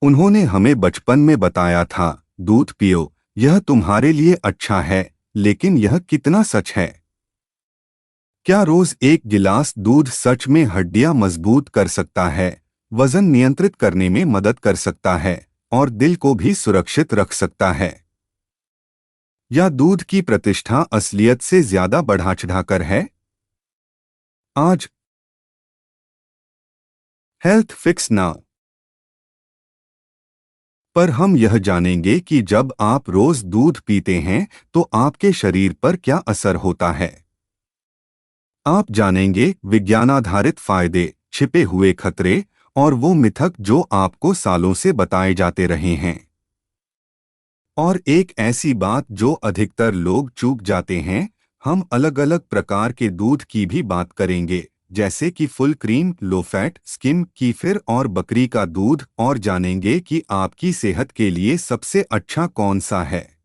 उन्होंने हमें बचपन में बताया था, दूध पियो, यह तुम्हारे लिए अच्छा है, लेकिन यह कितना सच है? क्या रोज एक गिलास दूध सच में हड्डियां मजबूत कर सकता है, वजन नियंत्रित करने में मदद कर सकता है और दिल को भी सुरक्षित रख सकता है? या दूध की प्रतिष्ठा असलियत से ज्यादा बढ़ा चढ़ाकर है? आज हेल्थ फिक्स नाउ पर हम यह जानेंगे कि जब आप रोज दूध पीते हैं तो आपके शरीर पर क्या असर होता है। आप जानेंगे विज्ञानाधारित फायदे, छिपे हुए खतरे और वो मिथक जो आपको सालों से बताए जाते रहे हैं। और एक ऐसी बात जो अधिकतर लोग चूक जाते हैं, हम अलग अलग प्रकार के दूध की भी बात करेंगे, जैसे कि full cream, low fat, skim, kefir और बकरी का दूध, और जानेंगे कि आपकी सेहत के लिए सबसे अच्छा कौन सा है।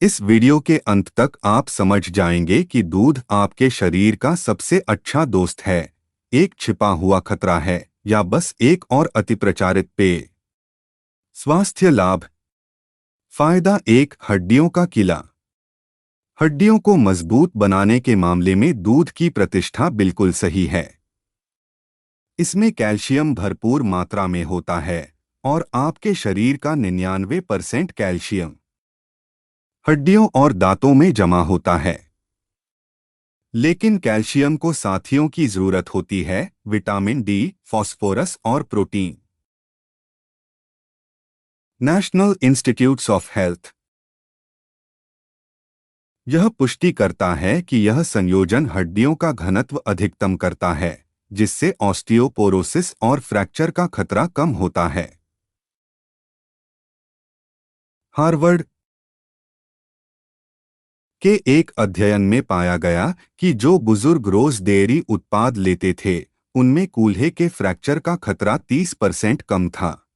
इस वीडियो के अंत तक आप समझ जाएंगे कि दूध आपके शरीर का सबसे अच्छा दोस्त है, एक छिपा हुआ खतरा है, या बस एक और अतिप्रचारित पेय। स्वास्थ्य लाभ। फायदा एक, हड्डियों का किला। हड्डियों को मजबूत बनाने के मामले में दूध की प्रतिष्ठा बिल्कुल सही है। इसमें कैल्शियम भरपूर मात्रा में होता है और आपके शरीर का 99% कैल्शियम हड्डियों और दांतों में जमा होता है। लेकिन कैल्शियम को साथियों की जरूरत होती है, विटामिन डी, फास्फोरस और protein. National institutes of health यह पुष्टि करता है कि यह संयोजन हड्डियों का घनत्व अधिकतम करता है, जिससे ऑस्टियोपोरोसिस और फ्रैक्चर का खतरा कम होता है। हार्वर्ड के एक अध्ययन में पाया गया कि जो बुजुर्ग रोज डेयरी उत्पाद लेते थे, उनमें कूल्हे के फ्रैक्चर का खतरा 30% कम था।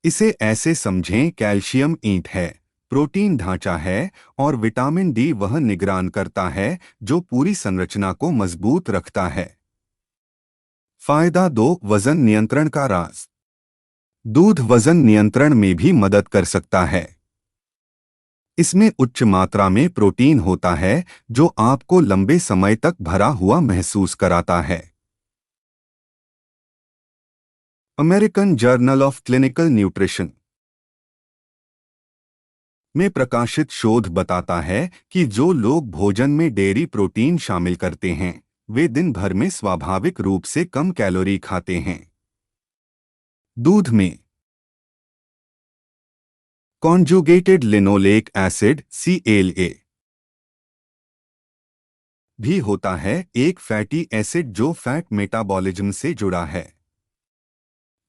इसे ऐसे समझें, कैल्शियम ईंट है, प्रोटीन ढांचा है और विटामिन डी वह निगरान करता है जो पूरी संरचना को मजबूत रखता है। फायदा दो, वजन नियंत्रण का राज। दूध वजन नियंत्रण में भी मदद कर सकता है। इसमें उच्च मात्रा में प्रोटीन होता है जो आपको लंबे समय तक भरा हुआ महसूस कराता है। American journal of clinical nutrition में प्रकाशित शोध बताता है कि जो लोग भोजन में डेयरी प्रोटीन शामिल करते हैं, वे दिन भर में स्वाभाविक रूप से कम कैलोरी खाते हैं। दूध में कॉन्जुगेटेड लिनोलेक एसिड (CLA) भी होता है, एक फैटी एसिड जो फैट मेटाबॉलिज्म से जुड़ा है।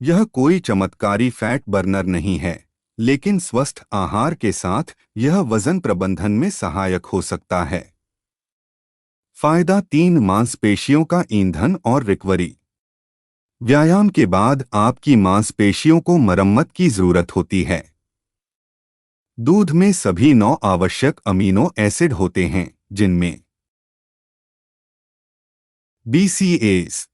यह कोई चमत्कारी फैट बर्नर नहीं है, लेकिन स्वस्थ आहार के साथ यह वजन प्रबंधन में सहायक हो सकता है। फायदा तीन, मांसपेशियों का ईंधन और रिकवरी। व्यायाम के बाद आपकी मांसपेशियों को मरम्मत की जरूरत होती है। दूध में सभी 9 आवश्यक अमीनो एसिड होते हैं, जिनमें BCAAs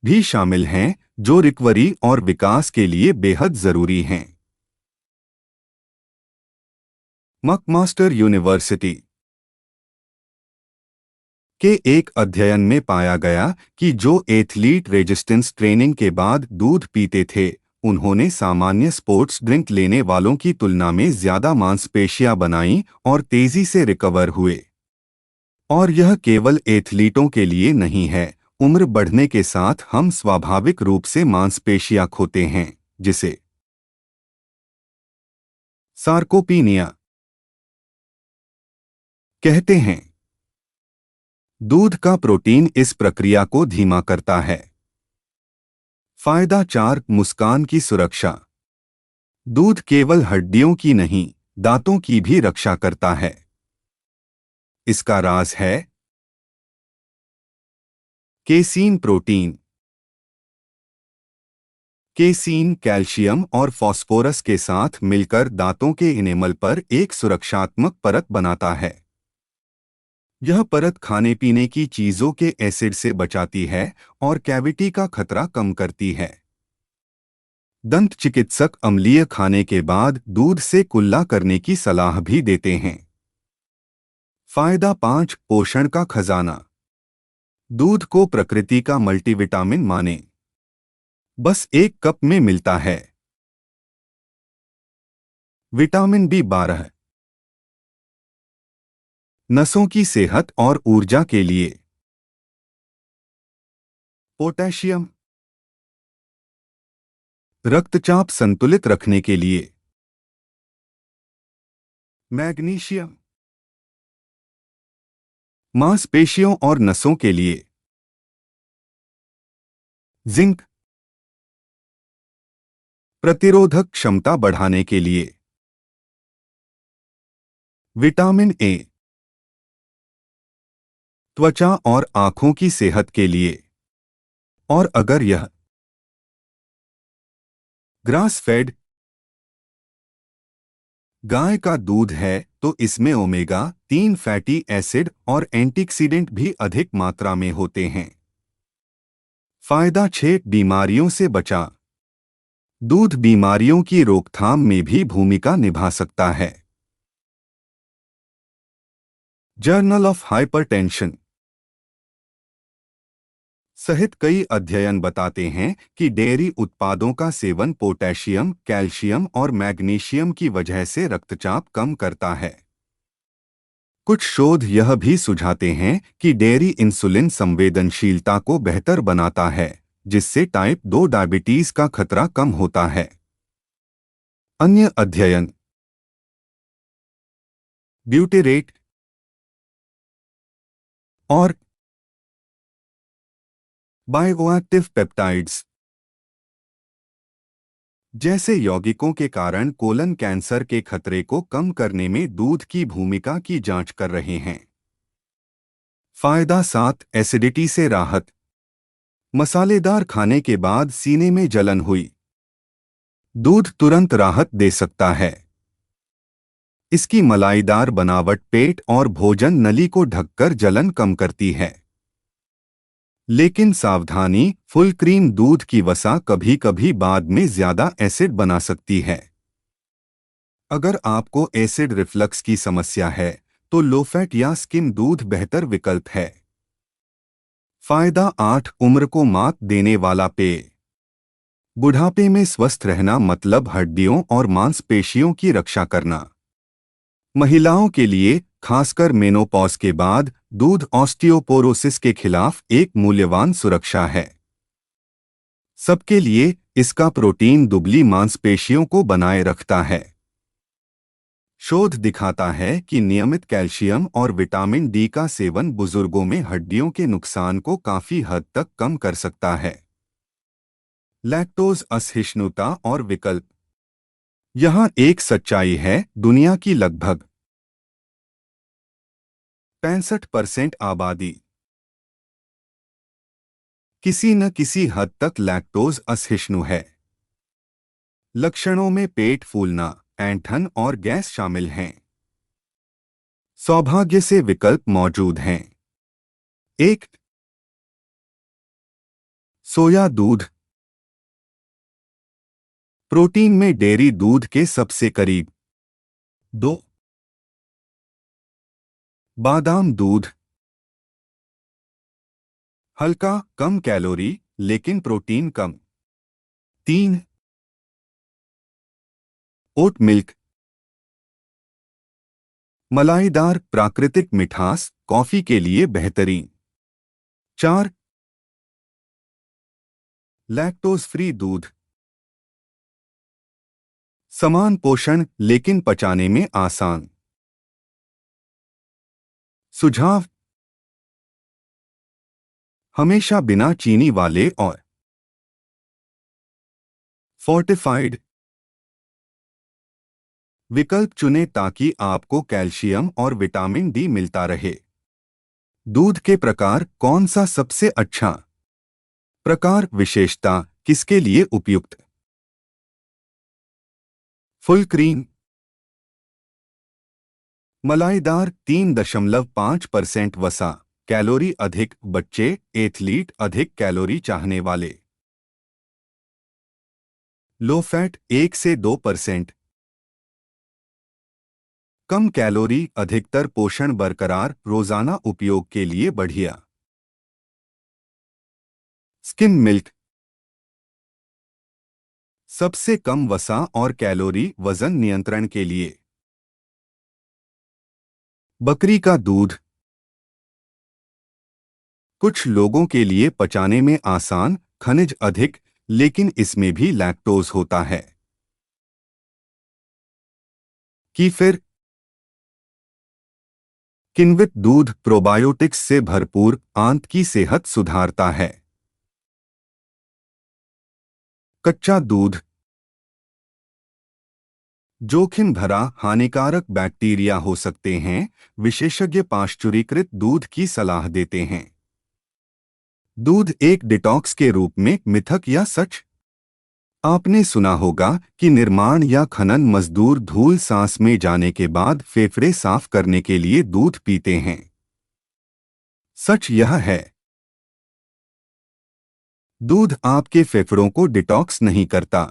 भी शामिल हैं, जो रिकवरी और विकास के लिए बेहद जरूरी हैं। मैकमास्टर यूनिवर्सिटी के एक अध्ययन में पाया गया कि जो एथलीट रेजिस्टेंस ट्रेनिंग के बाद दूध पीते थे, उन्होंने सामान्य स्पोर्ट्स ड्रिंक लेने वालों की तुलना में ज्यादा मांसपेशियां बनाईं और तेजी से रिकवर हुए। और यह केवल एथलीटों के लिए नहीं है, उम्र बढ़ने के साथ हम स्वाभाविक रूप से मांसपेशियां खोते हैं, जिसे सार्कोपीनिया कहते हैं। दूध का प्रोटीन इस प्रक्रिया को धीमा करता है। फायदा चार, मुस्कान की सुरक्षा। दूध केवल हड्डियों की नहीं, दांतों की भी रक्षा करता है। इसका राज है केसीन प्रोटीन। केसीन कैल्शियम और फास्फोरस के साथ मिलकर दांतों के इनेमल पर एक सुरक्षात्मक परत बनाता है। यह परत खाने पीने की चीजों के एसिड से बचाती है और कैविटी का खतरा कम करती है। दंत चिकित्सक अम्लीय खाने के बाद दूध से कुल्ला करने की सलाह भी देते हैं। फायदा 5, पोषण का खजाना। दूध को प्रकृति का मल्टीविटामिन माने। बस 1 कप में मिलता है। विटामिन B12, नसों की सेहत और ऊर्जा के लिए। पोटेशियम, रक्तचाप संतुलित रखने के लिए। मैग्नीशियम, मांसपेशियों और नसों के लिए। जिंक, प्रतिरोधक क्षमता बढ़ाने के लिए। विटामिन ए, त्वचा और आंखों की सेहत के लिए। और अगर यह ग्रास फेड गाय का दूध है तो इसमें ओमेगा 3 फैटी एसिड और एंटीऑक्सीडेंट भी अधिक मात्रा में होते हैं। फायदा 6, बीमारियों से बचा। दूध बीमारियों की रोकथाम में भी भूमिका निभा सकता है। जर्नल ऑफ हाइपरटेंशन सहित कई अध्ययन बताते हैं कि डेयरी उत्पादों का सेवन पोटेशियम, कैल्शियम और मैग्नीशियम की वजह से रक्तचाप कम करता है। कुछ शोध यह भी सुझाते हैं कि डेयरी इंसुलिन संवेदनशीलता को बेहतर बनाता है, जिससे टाइप 2 डायबिटीज का खतरा कम होता है। अन्य अध्ययन ब्यूटेरेट और बायोएक्टिव पेप्टाइड्स जैसे यौगिकों के कारण कोलन कैंसर के खतरे को कम करने में दूध की भूमिका की जांच कर रहे हैं। फायदा 7, एसिडिटी से राहत। मसालेदार खाने के बाद सीने में जलन हुई। दूध तुरंत राहत दे सकता है। इसकी मलाईदार बनावट पेट और भोजन नली को ढककर जलन कम करती है। लेकिन सावधानी, फुल क्रीम दूध की वसा कभी कभी बाद में ज्यादा एसिड बना सकती है। अगर आपको एसिड रिफ्लक्स की समस्या है तो लो फैट या स्किम दूध बेहतर विकल्प है। फायदा 8, उम्र को मात देने वाला पेय। बुढ़ापे में स्वस्थ रहना मतलब हड्डियों और मांसपेशियों की रक्षा करना। महिलाओं के लिए, खासकर मेनोपॉज के बाद, दूध ऑस्टियोपोरोसिस के खिलाफ एक मूल्यवान सुरक्षा है। सबके लिए इसका प्रोटीन दुबली मांसपेशियों को बनाए रखता है। शोध दिखाता है कि नियमित कैल्शियम और विटामिन डी का सेवन बुजुर्गों में हड्डियों के नुकसान को काफी हद तक कम कर सकता है। लैक्टोज असहिष्णुता और विकल्प। यहाँ एक सच्चाई है, दुनिया की लगभग 65% आबादी किसी न किसी हद तक लैक्टोज असहिष्णु है। लक्षणों में पेट फूलना, ऐंठन और गैस शामिल हैं। सौभाग्य से विकल्प मौजूद हैं। 1, सोया दूध। प्रोटीन में डेयरी दूध के सबसे करीब। 2, बादाम दूध। हल्का, कम कैलोरी लेकिन प्रोटीन कम। 3, ओट मिल्क। मलाईदार, प्राकृतिक मिठास, कॉफी के लिए बेहतरीन। 4, लैक्टोज फ्री दूध। समान पोषण लेकिन पचाने में आसान। सुझाव: हमेशा बिना चीनी वाले और फोर्टिफाइड विकल्प चुनें ताकि आपको कैल्शियम और विटामिन डी मिलता रहे। दूध के प्रकार कौन सा सबसे अच्छा? प्रकार, विशेषता, किसके लिए उपयुक्त? फुल क्रीम, मलाईदार, 3.5% वसा, कैलोरी अधिक, बच्चे, एथलीट, अधिक कैलोरी चाहने वाले। लो फैट 1 से 2%, कम कैलोरी, अधिकतर पोषण बरकरार, रोजाना उपयोग के लिए बढ़िया। स्किम मिल्क, सबसे कम वसा और कैलोरी, वजन नियंत्रण के लिए। बकरी का दूध, कुछ लोगों के लिए पचाने में आसान, खनिज अधिक, लेकिन इसमें भी लैक्टोज होता है। कीफिर, किण्वित दूध, प्रोबायोटिक्स से भरपूर, आंत की सेहत सुधारता है। कच्चा दूध, जोखिम भरा, हानिकारक बैक्टीरिया हो सकते हैं, विशेषज्ञ पाश्चुरीकृत दूध की सलाह देते हैं। दूध एक डिटॉक्स के रूप में, मिथक या सच? आपने सुना होगा कि निर्माण या खनन मजदूर धूल सांस में जाने के बाद फेफड़े साफ करने के लिए दूध पीते हैं। सच यह है, दूध आपके फेफड़ों को डिटॉक्स नहीं करता।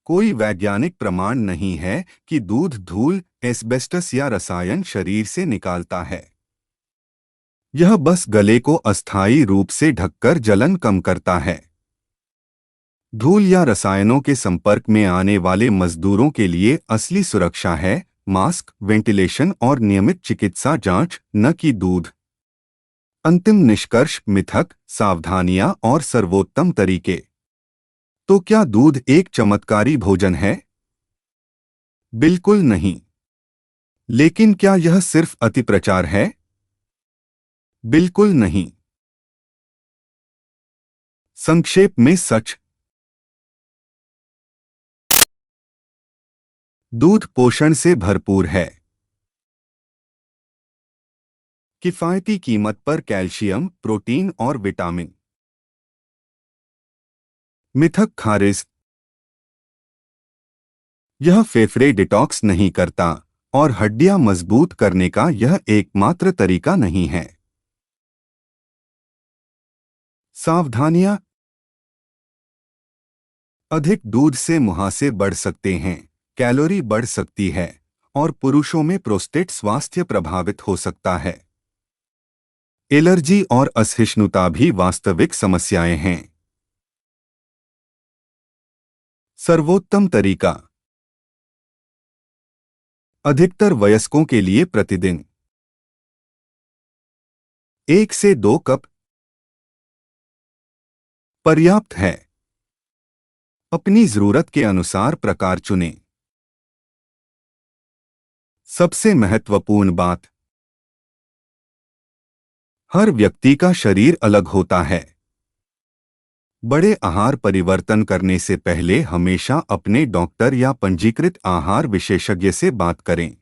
कोई वैज्ञानिक प्रमाण नहीं है कि दूध धूल, एस्बेस्टस या रसायन शरीर से निकालता है। यह बस गले को अस्थायी रूप से ढककर जलन कम करता है। धूल या रसायनों के संपर्क में आने वाले मजदूरों के लिए असली सुरक्षा है मास्क, वेंटिलेशन और नियमित चिकित्सा जांच, न कि दूध। अंतिम निष्कर्ष, मिथक, सावधानियां और सर्वोत्तम तरीके। तो क्या दूध एक चमत्कारी भोजन है? बिल्कुल नहीं। लेकिन क्या यह सिर्फ अतिप्रचार है? बिल्कुल नहीं। संक्षेप में सच, दूध पोषण से भरपूर है। किफायती कीमत पर कैल्शियम, प्रोटीन और विटामिन। मिथक खारिज, यह फेफड़े डिटॉक्स नहीं करता और हड्डियां मजबूत करने का यह एकमात्र तरीका नहीं है। सावधानियां, अधिक दूध से मुहासे बढ़ सकते हैं, कैलोरी बढ़ सकती है और पुरुषों में प्रोस्टेट स्वास्थ्य प्रभावित हो सकता है। एलर्जी और असहिष्णुता भी वास्तविक समस्याएं हैं। सर्वोत्तम तरीका, अधिकतर वयस्कों के लिए प्रतिदिन 1 से 2 कप पर्याप्त है। अपनी जरूरत के अनुसार प्रकार चुनें। सबसे महत्वपूर्ण बात, हर व्यक्ति का शरीर अलग होता है। बड़े आहार परिवर्तन करने से पहले हमेशा अपने डॉक्टर या पंजीकृत आहार विशेषज्ञ से बात करें।